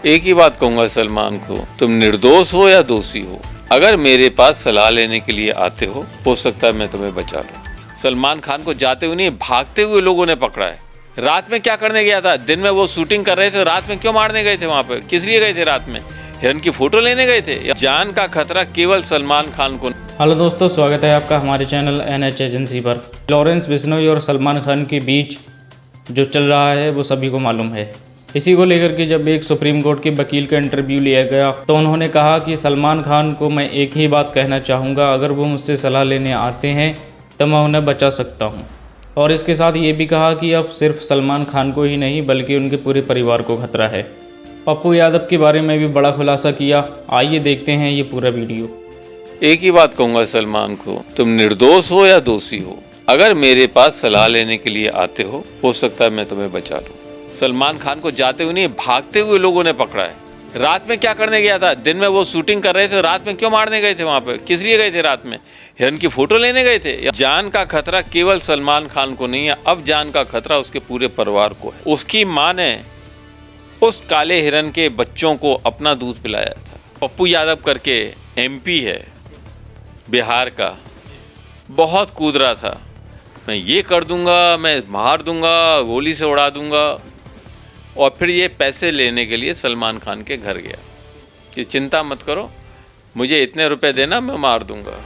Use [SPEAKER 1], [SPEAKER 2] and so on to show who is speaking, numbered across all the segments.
[SPEAKER 1] एक ही बात कहूंगा सलमान को, तुम निर्दोष हो या दोषी हो, अगर मेरे पास सलाह लेने के लिए आते हो सकता है मैं तुम्हें बचा लूं। सलमान खान को जाते हुए नहीं, भागते हुए लोगों ने पकड़ा है। रात में क्या करने गया था? दिन में वो शूटिंग कर रहे थे, रात में क्यों मारने गए थे? वहां पे किस लिए गए थे? रात में हिरन की फोटो लेने गए थे? जान का खतरा केवल सलमान खान को।
[SPEAKER 2] हेलो दोस्तों, स्वागत है आपका हमारे चैनल NH एजेंसी पर। लॉरेंस बिश्नोई और सलमान खान के बीच जो चल रहा है वो सभी को मालूम है। इसी को लेकर के जब एक सुप्रीम कोर्ट के वकील का इंटरव्यू लिया गया तो उन्होंने कहा कि सलमान खान को मैं एक ही बात कहना चाहूँगा, अगर वो मुझसे सलाह लेने आते हैं तो मैं उन्हें बचा सकता हूँ। और इसके साथ ये भी कहा कि अब सिर्फ सलमान खान को ही नहीं बल्कि उनके पूरे परिवार को खतरा है। पप्पू यादव के बारे में भी बड़ा खुलासा किया। आइए देखते हैं ये पूरा वीडियो।
[SPEAKER 1] एक ही बात कहूंगा सलमान को, तुम निर्दोष हो या दोषी हो, अगर मेरे पास सलाह लेने के लिए आते हो सकता है मैं तुम्हें बचा लूं। सलमान खान को जाते हुए नहीं, भागते हुए लोगों ने पकड़ा है। रात में क्या करने गया था? दिन में वो शूटिंग कर रहे थे, रात में क्यों मारने गए थे? वहां पे किस लिए गए थे? रात में हिरन की फोटो लेने गए थे? जान का खतरा केवल सलमान खान को नहीं है, अब जान का खतरा उसके पूरे परिवार को है। उसकी मां ने उस काले हिरन के बच्चों को अपना दूध पिलाया था। पप्पू यादव करके MP है बिहार का, बहुत कूद रहा था, मैं ये कर दूंगा, मैं मार दूंगा, गोली से उड़ा दूंगा। और फिर ये पैसे लेने के लिए सलमान खान के घर गया कि चिंता मत करो, मुझे इतने रुपए देना, मैं मार दूंगा।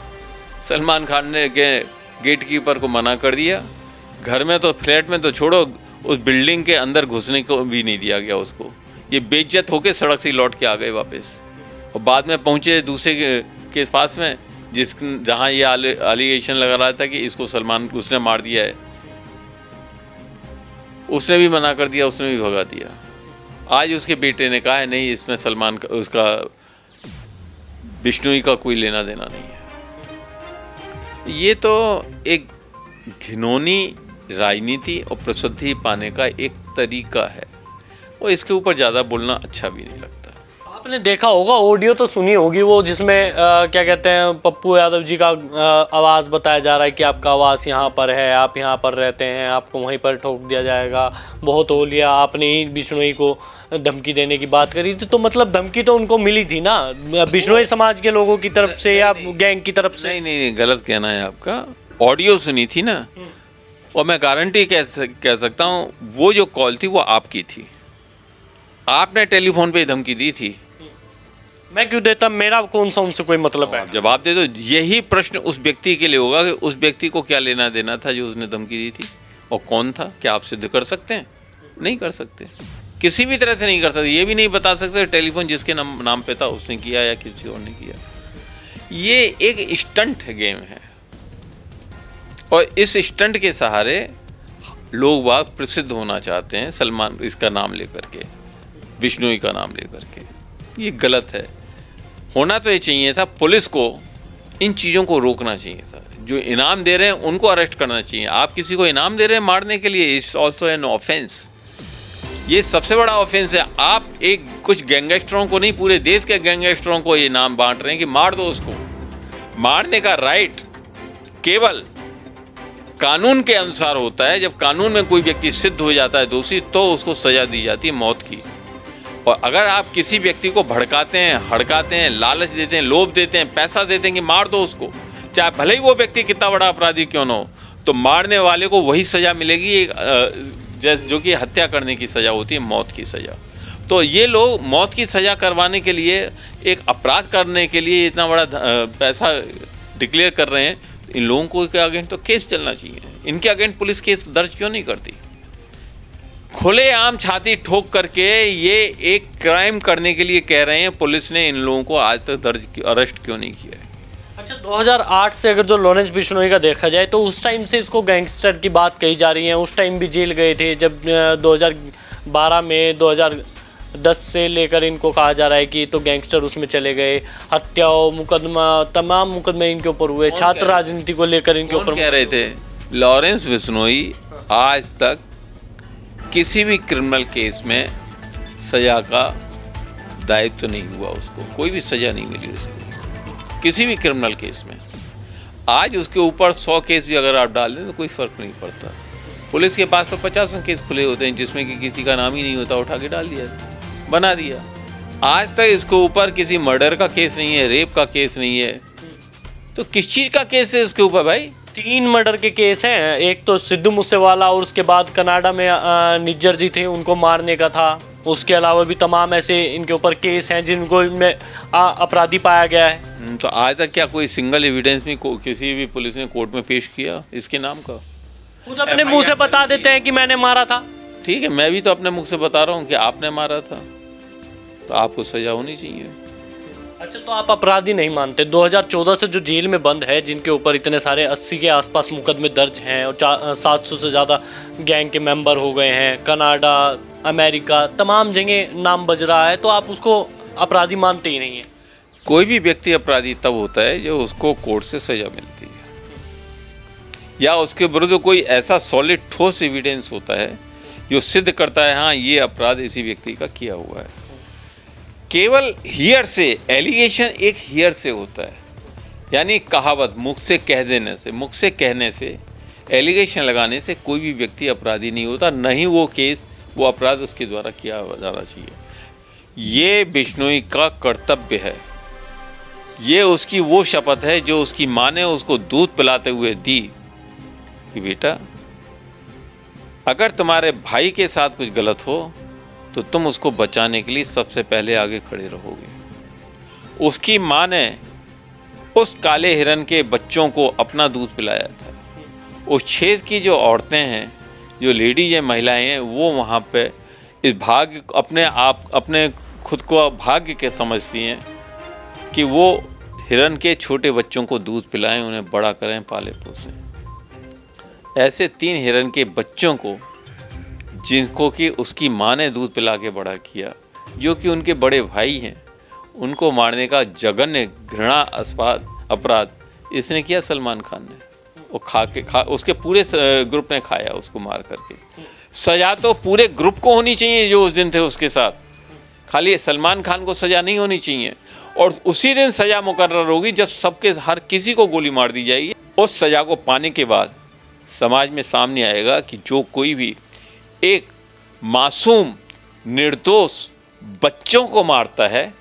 [SPEAKER 1] सलमान खान ने गेट कीपर को मना कर दिया। घर में तो, फ्लैट में तो छोड़ो, उस बिल्डिंग के अंदर घुसने को भी नहीं दिया गया उसको। ये बेइज्जत होकर सड़क से लौट के आ गए वापस। और बाद में पहुंचे दूसरे के पास में जहां ये एलिगेशन लगा रहा था कि इसको सलमान उसने मार दिया है, उसने भी मना कर दिया, उसने भी भगा दिया। आज उसके बेटे ने कहा है नहीं, इसमें सलमान का, उसका बिश्नोई का कोई लेना देना नहीं है। ये तो एक घिनौनी राजनीति और प्रसिद्धि पाने का एक तरीका है, और इसके ऊपर ज़्यादा बोलना अच्छा भी नहीं लगता।
[SPEAKER 3] आपने देखा होगा, ऑडियो तो सुनी होगी वो जिसमें क्या कहते हैं, पप्पू यादव जी का आवाज़ बताया जा रहा है कि आपका आवाज़ यहाँ पर है, आप यहाँ पर रहते हैं, आपको वहीं पर ठोक दिया जाएगा, बहुत हो लिया। आपने ही बिश्नोई को धमकी देने की बात करी थी, तो मतलब धमकी तो उनको मिली थी ना बिश्नोई समाज के लोगों की तरफ से या गैंग की तरफ से?
[SPEAKER 1] नहीं, गलत कहना है आपका। ऑडियो सुनी थी ना, और मैं गारंटी कह सकता हूँ वो जो कॉल थी वो आपकी थी, आपने टेलीफोन पे धमकी दी थी।
[SPEAKER 3] मैं क्यों देता, मेरा कौन सा उनसे कोई मतलब है?
[SPEAKER 1] जवाब दे दो। यही प्रश्न उस व्यक्ति के लिए होगा कि उस व्यक्ति को क्या लेना देना था जो उसने धमकी दी थी, और कौन था? क्या आप सिद्ध कर सकते हैं? नहीं कर सकते, किसी भी तरह से नहीं कर सकते। ये भी नहीं बता सकते टेलीफोन जिसके नाम पे था उसने किया या किसी और ने किया। ये एक स्टंट गेम है, और इस स्टंट के सहारे लोग बाग प्रसिद्ध होना चाहते हैं, सलमान इसका नाम लेकर के, बिश्नोई का नाम लेकर के। ये गलत है। होना तो ये चाहिए था, पुलिस को इन चीज़ों को रोकना चाहिए था। जो इनाम दे रहे हैं उनको अरेस्ट करना चाहिए। आप किसी को इनाम दे रहे हैं मारने के लिए, इट्स ऑल्सो एन ऑफेंस। ये सबसे बड़ा ऑफेंस है। आप एक कुछ गैंगस्टरों को नहीं, पूरे देश के गैंगस्टरों को ये नाम बांट रहे हैं कि मार दो उसको। मारने का राइट केवल कानून के अनुसार होता है। जब कानून में कोई व्यक्ति सिद्ध हो जाता है दोषी, तो उसको सजा दी जाती है मौत की। और अगर आप किसी व्यक्ति को भड़काते हैं, हड़काते हैं, लालच देते हैं, लोभ देते हैं, पैसा देते हैं कि मार दो उसको, चाहे भले ही वो व्यक्ति कितना बड़ा अपराधी क्यों ना हो, तो मारने वाले को वही सजा मिलेगी जो कि हत्या करने की सजा होती है, मौत की सजा। तो ये लोग मौत की सजा करवाने के लिए, एक अपराध करने के लिए इतना बड़ा पैसा डिक्लेयर कर रहे हैं। इन लोगों के अगेंस्ट तो केस चलना चाहिए। इनके अगेंस्ट पुलिस केस दर्ज क्यों नहीं करती? खुलेआम छाती ठोक करके ये एक क्राइम करने के लिए कह रहे हैं। पुलिस ने इन लोगों को आज तक अरेस्ट क्यों नहीं किया है?
[SPEAKER 3] अच्छा, 2008 से अगर जो लॉरेंस बिश्नोई का देखा जाए तो उस टाइम से इसको गैंगस्टर की बात कही जा रही है। उस टाइम भी जेल गए थे जब 2012 में, 2010 से लेकर इनको कहा जा रहा है कि तो गैंगस्टर उसमें चले गए। हत्याओं, मुकदमा, तमाम मुकदमे इनके ऊपर हुए। छात्र राजनीति को लेकर इनके ऊपर
[SPEAKER 1] कह रहे थे। लॉरेंस बिश्नोई आज तक किसी भी क्रिमिनल केस में सजा का दायित्व नहीं हुआ, उसको कोई भी सजा नहीं मिली उसको किसी भी क्रिमिनल केस में। आज उसके ऊपर 100 केस भी अगर आप डाल दें तो कोई फ़र्क नहीं पड़ता। पुलिस के पास तो 50 केस खुले होते हैं जिसमें कि किसी का नाम ही नहीं होता, उठा के डाल दिया, बना दिया। आज तक इसके ऊपर किसी मर्डर का केस नहीं है, रेप का केस नहीं है, तो किस चीज का केस है इसके ऊपर भाई?
[SPEAKER 3] 3 मर्डर के केस हैं, एक तो सिद्धू मूसेवाला और उसके बाद कनाडा में निज्जर जी थे उनको मारने का था। उसके अलावा भी तमाम ऐसे इनके ऊपर केस हैं जिनको इनमें अपराधी पाया गया है।
[SPEAKER 1] तो आज तक क्या कोई सिंगल एविडेंस में किसी भी पुलिस ने कोर्ट में पेश किया इसके नाम का?
[SPEAKER 3] खुद अपने मुंह से बता देते हैं कि मैंने मारा था।
[SPEAKER 1] ठीक है, मैं भी तो अपने मुख से बता रहा हूँ कि आपने मारा था, तो आपको सजा होनी चाहिए।
[SPEAKER 3] अच्छा, तो आप अपराधी नहीं मानते? 2014 से जो जेल में बंद है, जिनके ऊपर इतने सारे 80 के आसपास मुकदमे दर्ज हैं और 700 से ज़्यादा गैंग के मेंबर हो गए हैं, कनाडा, अमेरिका, तमाम जगह नाम बज रहा है, तो आप उसको अपराधी मानते ही नहीं हैं?
[SPEAKER 1] कोई भी व्यक्ति अपराधी तब होता है जो उसको कोर्ट से सजा मिलती है या उसके विरुद्ध कोई ऐसा सॉलिड ठोस एविडेंस होता है जो सिद्ध करता है हाँ ये अपराध इसी व्यक्ति का किया हुआ है। केवल हियर से, एलिगेशन एक हियर से होता है, यानी कहावत, मुख से कह देने से, मुख से कहने से, एलिगेशन लगाने से कोई भी व्यक्ति अपराधी नहीं होता, नहीं वो केस, वो अपराध उसके द्वारा किया जाना चाहिए। ये बिश्नोई का कर्तव्य है, ये उसकी वो शपथ है जो उसकी माँ ने उसको दूध पिलाते हुए दी कि बेटा अगर तुम्हारे भाई के साथ कुछ गलत हो तो तुम उसको बचाने के लिए सबसे पहले आगे खड़े रहोगे। उसकी माँ ने उस काले हिरन के बच्चों को अपना दूध पिलाया था। उस क्षेत्र की जो औरतें हैं, जो लेडीज हैं, महिलाएं हैं, वो वहाँ पे इस भाग्य अपने खुद को भाग्य के समझती हैं कि वो हिरन के छोटे बच्चों को दूध पिलाएं, उन्हें बड़ा करें, पाले पोसें। ऐसे 3 हिरन के बच्चों को जिनको कि उसकी माँ ने दूध पिला के बड़ा किया, जो कि उनके बड़े भाई हैं, उनको मारने का जघन्य घृणास्पद अपराध इसने किया सलमान खान ने। वो उसके पूरे ग्रुप ने खाया उसको मार करके। सजा तो पूरे ग्रुप को होनी चाहिए जो उस दिन थे उसके साथ, खाली सलमान खान को सजा नहीं होनी चाहिए। और उसी दिन सजा मुकर्रर होगी जब सबके हर किसी को गोली मार दी जाएगी। उस सजा को पाने के बाद समाज में सामने आएगा कि जो कोई भी एक मासूम निर्दोष बच्चों को मारता है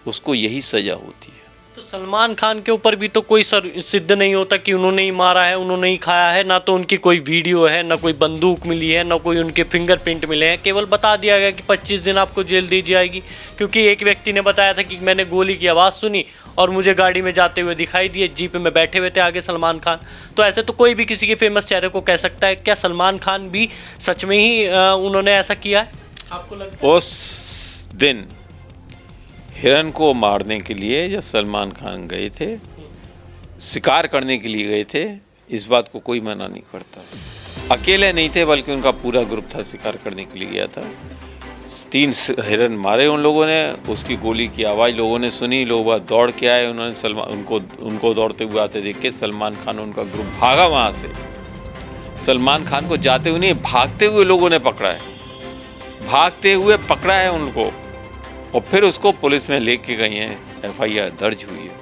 [SPEAKER 1] उसको यही सजा होती है।
[SPEAKER 3] तो सलमान खान के ऊपर भी तो कोई सिद्ध नहीं होता कि उन्होंने ही मारा है, उन्होंने ही खाया है, ना तो उनकी कोई वीडियो है, ना कोई बंदूक मिली है, ना कोई उनके फिंगरप्रिंट मिले हैं। केवल बता दिया गया कि 25 दिन आपको जेल दी जाएगी, क्योंकि एक व्यक्ति ने बताया था कि मैंने गोली की आवाज़ सुनी और मुझे गाड़ी में जाते हुए दिखाई दिए, जीप में बैठे हुए थे आगे सलमान खान। तो ऐसे तो कोई भी किसी के फेमस चेहरे को कह सकता है। क्या सलमान खान भी सच में ही उन्होंने ऐसा किया है, आपको लगता है?
[SPEAKER 1] उस दिन हिरन को मारने के लिए जब सलमान खान गए थे, शिकार करने के लिए गए थे, इस बात को कोई मना नहीं करता। अकेले नहीं थे बल्कि उनका पूरा ग्रुप था, शिकार करने के लिए गया था। 3 हिरन मारे उन लोगों ने, उसकी गोली की आवाज़ लोगों ने सुनी, लोग दौड़ के आए, उन्होंने उनको दौड़ते हुए आते देख के सलमान खान उनका ग्रुप भागा वहाँ से। सलमान खान को जाते हुए नहीं, भागते हुए लोगों ने पकड़ा है, भागते हुए पकड़ा है उनको, और फिर उसको पुलिस में लेके गई हैं, FIR दर्ज हुई है।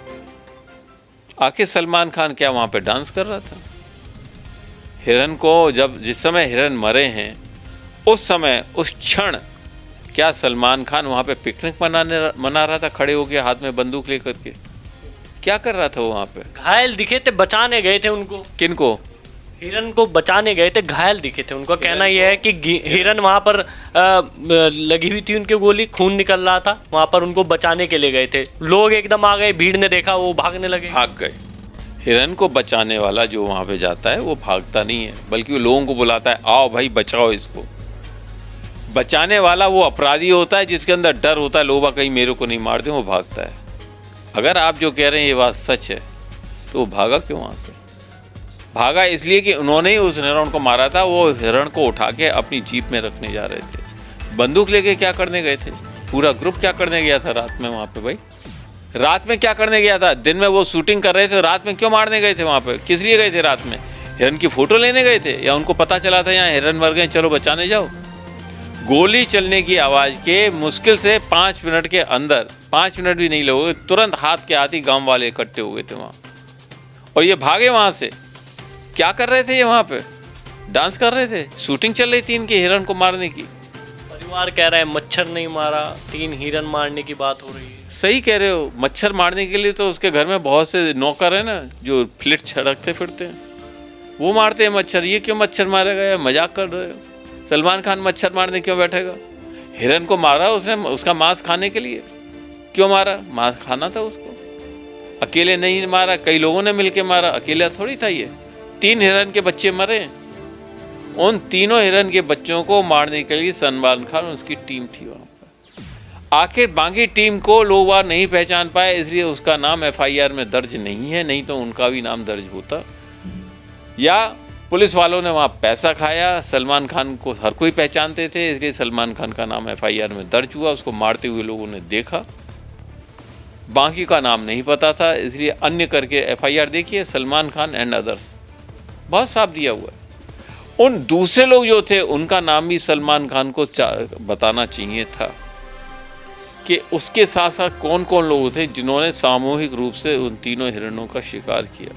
[SPEAKER 1] आखिर सलमान खान क्या वहाँ पे डांस कर रहा था? हिरन को जिस समय हिरन मरे हैं उस समय, उस क्षण क्या सलमान खान वहाँ पे पिकनिक मना रहा था खड़े होके हाथ में बंदूक लेकर के? क्या कर रहा था वो वहाँ पे?
[SPEAKER 3] घायल दिखे थे, बचाने गए थे उनको।
[SPEAKER 1] किनको?
[SPEAKER 3] हिरन को बचाने गए थे, घायल दिखे थे। उनका कहना यह है कि हिरन वहाँ पर लगी हुई थी, उनके गोली, खून निकल रहा था, वहाँ पर उनको बचाने के लिए गए थे। लोग एकदम आ गए, भीड़ ने देखा, वो भागने लगे,
[SPEAKER 1] भाग गए। हिरन को बचाने वाला जो वहाँ पे जाता है वो भागता नहीं है, बल्कि वो लोगों को बुलाता है, आओ भाई बचाओ इसको। बचाने वाला वो अपराधी होता है जिसके अंदर डर होता है, लोग कहीं मेरे को नहीं मार दें, वो भागता है। अगर आप जो कह रहे हैं ये बात सच है तो वो भागा क्यों वहाँ से? भागा इसलिए कि उन्होंने ही उस हिरण को मारा था। वो हिरण को उठा के अपनी जीप में रखने जा रहे थे। बंदूक लेके क्या करने गए थे? पूरा ग्रुप क्या करने गया था रात में वहाँ पे? भाई रात में क्या करने गया था? दिन में वो शूटिंग कर रहे थे, रात में क्यों मारने गए थे वहाँ पे? किस लिए गए थे रात में? हिरण की फोटो लेने गए थे या उनको पता चला था यहाँ हिरण मर गए, चलो बचाने जाओ? गोली चलने की आवाज़ के मुश्किल से 5 मिनट के अंदर, 5 मिनट भी नहीं लगे, तुरंत हाथ के हाथ ही गाँव वाले इकट्ठे हो गए थे वहाँ और ये भागे वहाँ से। क्या कर रहे थे ये वहाँ पे? डांस कर रहे थे, शूटिंग चल रही थी इनके हिरण को मारने की।
[SPEAKER 3] परिवार कह रहा है मच्छर नहीं मारा, 3 हिरन मारने की बात हो रही है।
[SPEAKER 1] सही कह रहे हो, मच्छर मारने के लिए तो उसके घर में बहुत से नौकर हैं ना जो फ्लिट छिड़कते फिरते हैं, वो मारते हैं मच्छर। ये क्यों मच्छर मारेगा, या मजाक कर रहे हो? सलमान खान मच्छर मारने क्यों बैठेगा? हिरन को मारा उसने उसका मांस खाने के लिए। क्यों मारा? मांस खाना था उसको। अकेले नहीं मारा, कई लोगों ने मिलके मारा, अकेला थोड़ी था ये। 3 हिरन के बच्चे मरे, उन तीनों हिरन के बच्चों को मारने के लिए सलमान खान उसकी टीम थी वहाँ पर। आखिर बाकी टीम को लोग वहाँ नहीं पहचान पाए, इसलिए उसका नाम FIR में दर्ज नहीं है, नहीं तो उनका भी नाम दर्ज होता। या पुलिस वालों ने वहाँ पैसा खाया, सलमान खान को हर कोई पहचानते थे, इसलिए सलमान खान का नाम FIR में दर्ज हुआ। उसको मारते हुए लोगों ने देखा, बाकी का नाम नहीं पता था, इसलिए अन्य करके FIR देखिए, सलमान खान एंड अदर्स, बहुत साफ दिया हुआ है। उन दूसरे लोग जो थे उनका नाम भी सलमान खान को बताना चाहिए था कि उसके साथ साथ कौन कौन लोग थे जिन्होंने सामूहिक रूप से उन तीनों हिरणों का शिकार किया।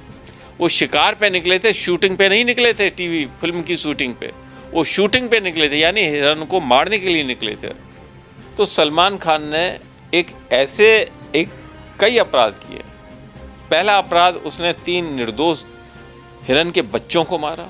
[SPEAKER 1] वो शिकार पे निकले थे, शूटिंग पे नहीं निकले थे, टीवी फिल्म की शूटिंग पे, वो शूटिंग पे निकले थे, यानी हिरण को मारने के लिए निकले थे। तो सलमान खान ने कई अपराध किए। पहला अपराध, उसने 3 निर्दोष हिरण के बच्चों को मारा,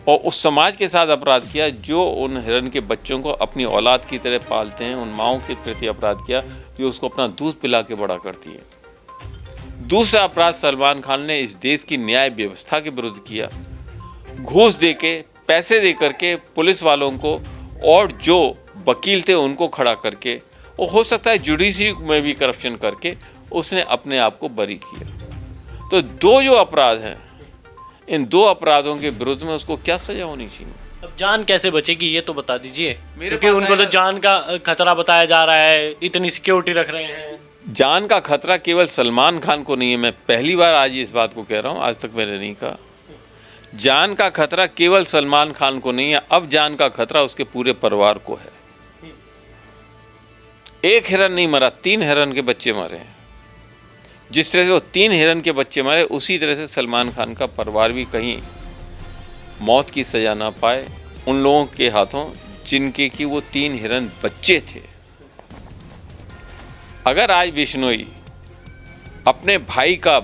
[SPEAKER 1] और उस समाज के साथ अपराध किया जो उन हिरण के बच्चों को अपनी औलाद की तरह पालते हैं। उन माओं के प्रति अपराध किया जो उसको अपना दूध पिला के बड़ा करती है। दूसरा अपराध सलमान खान ने इस देश की न्याय व्यवस्था के विरुद्ध किया। घूस दे के, पैसे दे करके पुलिस वालों को और जो वकील थे उनको खड़ा करके, और हो सकता है जुडिशरी में भी करप्शन करके, उसने अपने आप को बरी किया। तो 2 जो अपराध हैं, इन 2 अपराधों के विरुद्ध में उसको क्या सजा होनी चाहिए?
[SPEAKER 3] अब जान कैसे बचेगी ये तो बता दीजिए, क्योंकि उनको तो जान का खतरा बताया जा रहा है, इतनी सिक्योरिटी रख रहे हैं।
[SPEAKER 1] जान का खतरा केवल सलमान खान को नहीं है, मैं पहली बार आज इस बात को कह रहा हूँ, आज तक मैंने नहीं कहा। जान का खतरा केवल सलमान खान को नहीं है, अब जान का खतरा उसके पूरे परिवार को है। 1 हिरन नहीं मरा, 3 हिरन के बच्चे मरे हैं। जिस तरह से वो 3 हिरन के बच्चे मरे, उसी तरह से सलमान खान का परिवार भी कहीं मौत की सजा ना पाए उन लोगों के हाथों जिनके कि वो 3 हिरन बच्चे थे। अगर आज बिश्नोई अपने भाई का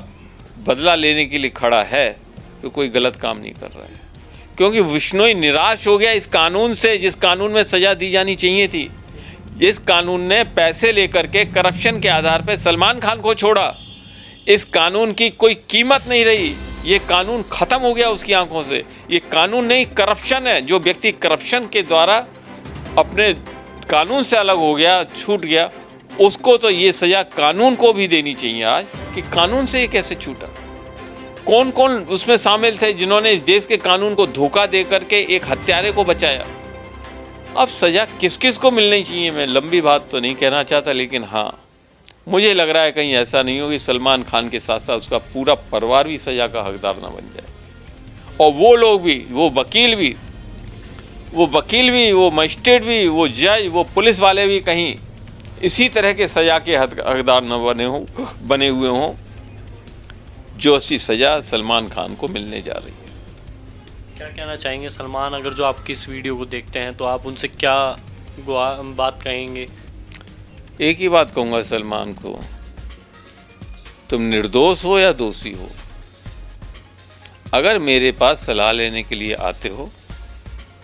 [SPEAKER 1] बदला लेने के लिए खड़ा है तो कोई गलत काम नहीं कर रहा है, क्योंकि बिश्नोई निराश हो गया इस कानून से, जिस कानून में सजा दी जानी चाहिए थी। इस कानून ने पैसे लेकर के करप्शन के आधार पर सलमान खान को छोड़ा। इस कानून की कोई कीमत नहीं रही, ये कानून खत्म हो गया उसकी आंखों से। ये कानून नहीं, करप्शन है। जो व्यक्ति करप्शन के द्वारा अपने कानून से अलग हो गया, छूट गया, उसको तो ये सजा कानून को भी देनी चाहिए आज, कि कानून से ये कैसे छूटा। कौन कौन उसमें शामिल थे जिन्होंने इस देश के कानून को धोखा दे करके एक हत्यारे को बचाया। अब सजा किस किस को मिलनी चाहिए, मैं लंबी बात तो नहीं कहना चाहता, लेकिन हाँ, मुझे लग रहा है कहीं ऐसा नहीं हो कि सलमान खान के साथ साथ उसका पूरा परिवार भी सजा का हकदार ना बन जाए, और वो लोग भी, वो वकील भी, वो मजिस्ट्रेट भी, वो जज, वो पुलिस वाले भी कहीं इसी तरह के सजा के हकदार न बने हुए हों जो ऐसी सजा सलमान खान को मिलने जा रही है।
[SPEAKER 3] क्या कहना चाहेंगे सलमान, अगर जो आपकी इस वीडियो को देखते हैं तो आप उनसे क्या बात कहेंगे?
[SPEAKER 1] एक ही बात कहूँगा सलमान को, तुम निर्दोष हो या दोषी हो, अगर मेरे पास सलाह लेने के लिए आते हो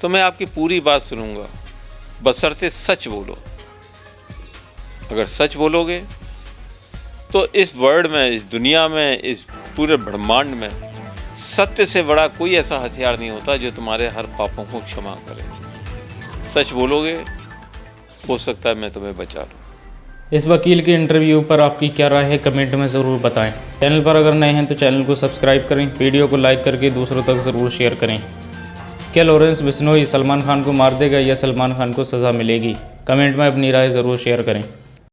[SPEAKER 1] तो मैं आपकी पूरी बात सुनूंगा, बशर्ते सच बोलो। अगर सच बोलोगे तो इस वर्ल्ड में, इस दुनिया में, इस पूरे ब्रह्मांड में सत्य से बड़ा कोई ऐसा हथियार नहीं होता जो तुम्हारे हर पापों को क्षमा करे। सच बोलोगे, हो सकता है मैं तुम्हें बचा लूँ।
[SPEAKER 2] इस वकील के इंटरव्यू पर आपकी क्या राय है, कमेंट में ज़रूर बताएं। चैनल पर अगर नए हैं तो चैनल को सब्सक्राइब करें, वीडियो को लाइक करके दूसरों तक ज़रूर शेयर करें। क्या लॉरेंस बिश्नोई सलमान खान को मार देगा या सलमान खान को सज़ा मिलेगी? कमेंट में अपनी राय ज़रूर शेयर करें।